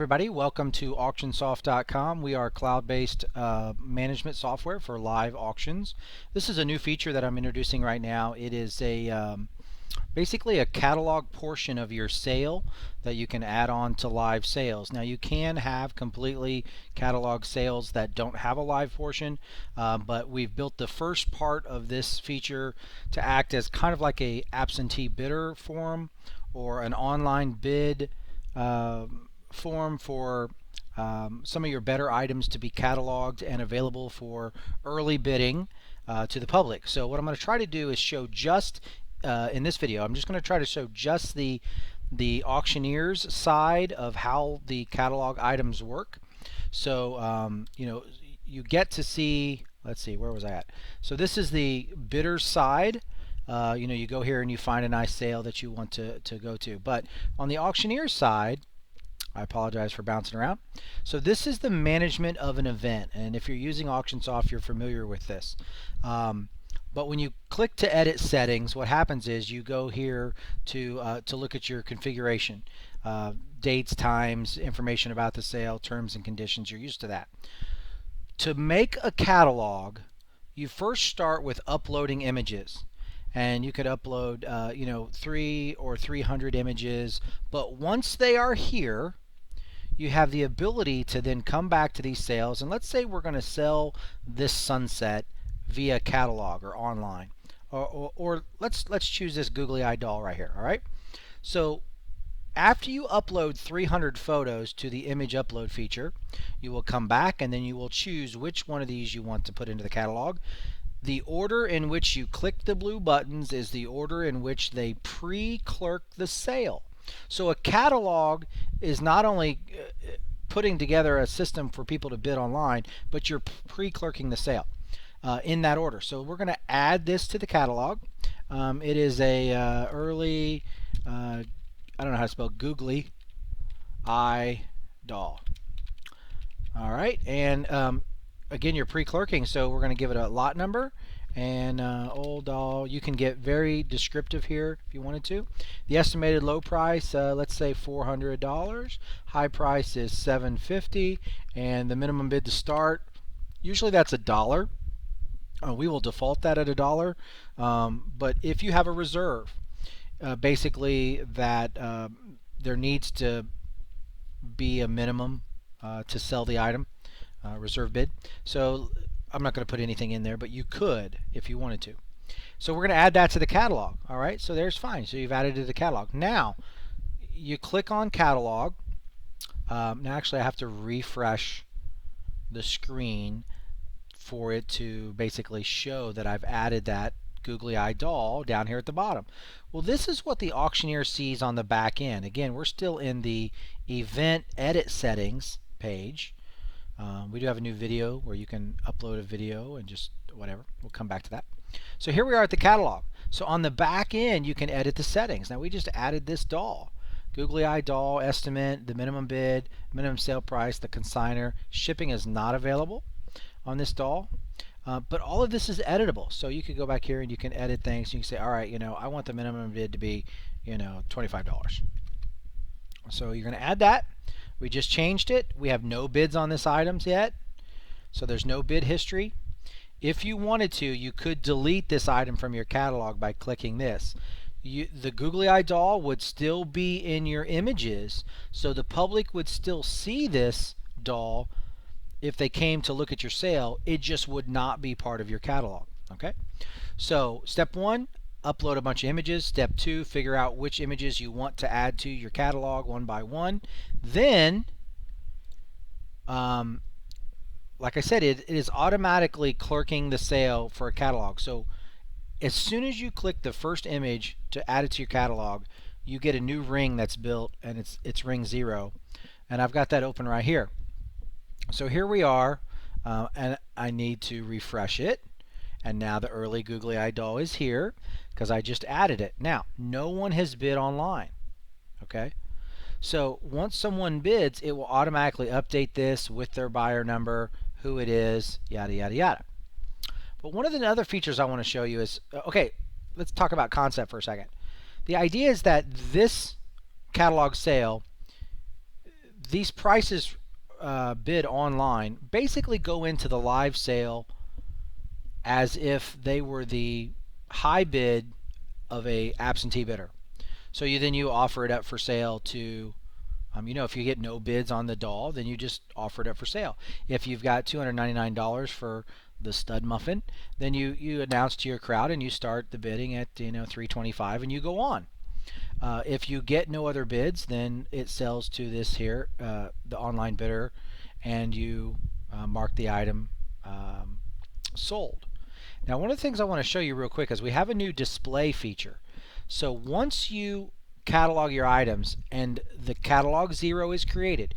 Everybody, welcome to auctionsoft.com. We are cloud-based management software for live auctions. This is a new feature that I'm introducing right now. It is basically a catalog portion of your sale that you can add on to live sales. Now you can have completely catalog sales that don't have a live portion, but we've built the first part of this feature to act as kind of like a absentee bidder form or an online bid form for some of your better items to be cataloged and available for early bidding to the public. So what I'm going to try to do is show just in this video, I'm just going to try to show just the auctioneer's side of how the catalog items work. So you get to see, let's see, where was I at? So this is the bidder's side. You go here and you find a nice sale that you want to go to. But on the auctioneer's side, I apologize for bouncing around. So this is the management of an event, and if you're using Auctionsoft, you're familiar with this. But when you click to edit settings, what happens is you go here to look at your configuration, dates, times, information about the sale, terms and conditions. You're used to that. To make a catalog, you first start with uploading images. And you could upload 300 or 300 images, but once they are here, you have the ability to then come back to these sales, and let's say we're going to sell this sunset via catalog or online, or let's choose this googly eye doll right here. All right, so after you upload 300 photos to the image upload feature, you will come back and then you will choose which one of these you want to put into the catalog. The order in which you click the blue buttons is the order in which they pre-clerk the sale. So a catalog is not only putting together a system for people to bid online, but you're pre-clerking the sale in that order. So we're going to add this to the catalog. It is a early, I don't know how to spell googly eye doll. All right, and again, you're pre-clerking, so we're going to give it a lot number. And old doll, you can get very descriptive here if you wanted to. The estimated low price, let's say $400. High price is $750, and the minimum bid to start, usually that's $1. We will default that at $1. But if you have a reserve, basically that there needs to be a minimum to sell the item. Reserve bid. So I'm not going to put anything in there, but you could if you wanted to. So we're going to add that to the catalog. All right, so there's fine. So you've added it to the catalog. Now you click on catalog. Now actually I have to refresh the screen for it to basically show that I've added that googly eye doll down here at the bottom. Well, this is what the auctioneer sees on the back end. Again, we're still in the event edit settings page. We do have a new video where you can upload a video and just whatever. We'll come back to that. So here we are at the catalog. So on the back end, you can edit the settings. Now we just added this doll. Googly eye doll, estimate, the minimum bid, minimum sale price, the consignor. Shipping is not available on this doll. But all of this is editable. So you could go back here and you can edit things. You can say, all right, I want the minimum bid to be, $25. So you're going to add that. We just changed it. We have no bids on this items yet, so there's no bid history. If you wanted to, you could delete this item from your catalog by clicking this. The googly eye doll would still be in your images, so the public would still see this doll if they came to look at your sale. It just would not be part of your catalog. Okay? So step one, upload a bunch of images. Step two, figure out which images you want to add to your catalog one by one. Then, like I said, it is automatically clerking the sale for a catalog. So as soon as you click the first image to add it to your catalog, you get a new ring that's built, and it's ring 0. And I've got that open right here. So here we are, and I need to refresh it. And now the early googly eye doll is here because I just added it. Now, no one has bid online. Okay? So once someone bids, it will automatically update this with their buyer number, who it is, yada, yada, yada. But one of the other features I want to show you is, okay, let's talk about concept for a second. The idea is that this catalog sale these prices bid online basically go into the live sale as if they were the high bid of a absentee bidder. So you offer it up for sale to, if you get no bids on the doll, then you just offer it up for sale. If you've got $299 for the stud muffin, then you announce to your crowd and you start the bidding at $325 and you go on. If you get no other bids, then it sells to this here, the online bidder, and you mark the item sold. Now, one of the things I want to show you real quick is we have a new display feature. So once you catalog your items and the catalog 0 is created,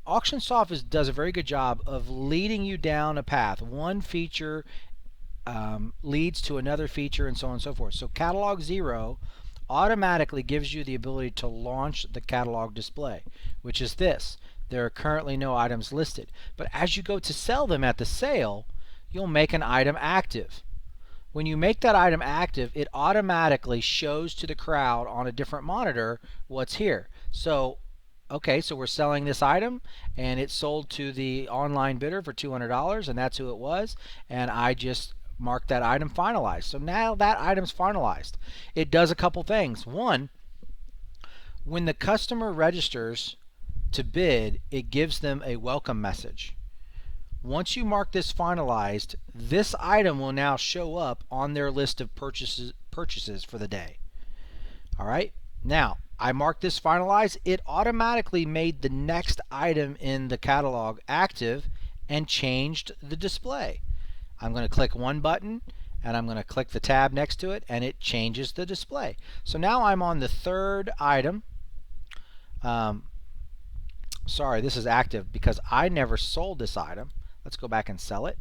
Auctionsoft does a very good job of leading you down a path. One feature leads to another feature and so on and so forth. So catalog 0 automatically gives you the ability to launch the catalog display, which is this. There are currently no items listed. But as you go to sell them at the sale, you'll make an item active. When you make that item active, it automatically shows to the crowd on a different monitor what's here. So, okay, so we're selling this item, and it's sold to the online bidder for $200, and that's who it was, and I just marked that item finalized. So now that item's finalized. It does a couple things. One, when the customer registers to bid, it gives them a welcome message. Once you mark this finalized, this item will now show up on their list of purchases for the day. All right. Now, I marked this finalized. It automatically made the next item in the catalog active and changed the display. I'm going to click one button and I'm going to click the tab next to it and it changes the display. So now I'm on the third item. Sorry, this is active because I never sold this item. Let's go back and sell it.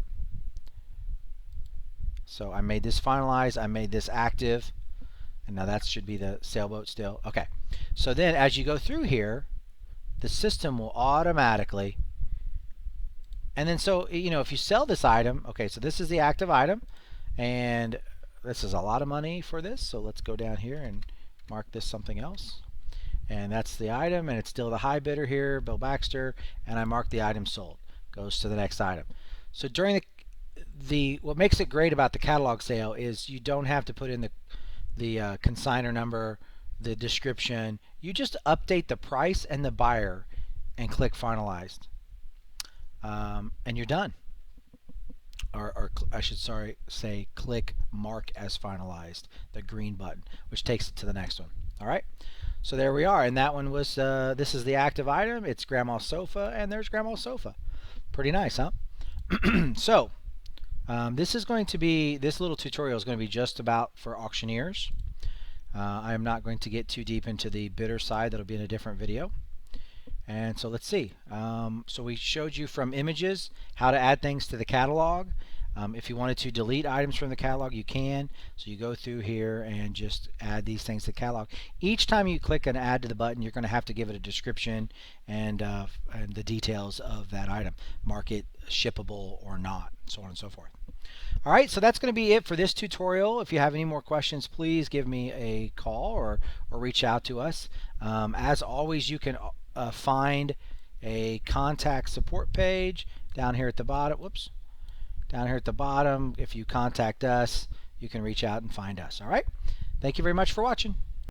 So I made this finalized, I made this active, and now that should be the sailboat still. Okay, so then as you go through here, the system will automatically, and then so, if you sell this item, okay, so this is the active item, and this is a lot of money for this, so let's go down here and mark this something else. And that's the item, and it's still the high bidder here, Bill Baxter, and I mark the item sold. Goes to the next item. So during what makes it great about the catalog sale is you don't have to put in the consignor number, the description. You just update the price and the buyer and click finalized, and you're done. Or I should say click mark as finalized, the green button, which takes it to the next one. All right. So there we are, and that one was this is the active item. It's Grandma's sofa, and there's Grandma's sofa. Pretty nice, huh? So this little tutorial is going to be just about for auctioneers. I am not going to get too deep into the bidder side. That'll be in a different video. And so let's see. So we showed you from images how to add things to the catalog. If you wanted to delete items from the catalog, you can. So you go through here and just add these things to the catalog. Each time you click an add to the button, you're going to have to give it a description and the details of that item. Mark it shippable or not, so on and so forth. All right, so that's going to be it for this tutorial. If you have any more questions, please give me a call or reach out to us. As always, you can find a contact support page down here at the bottom. Whoops. Down here at the bottom, if you contact us, you can reach out and find us. All right? Thank you very much for watching.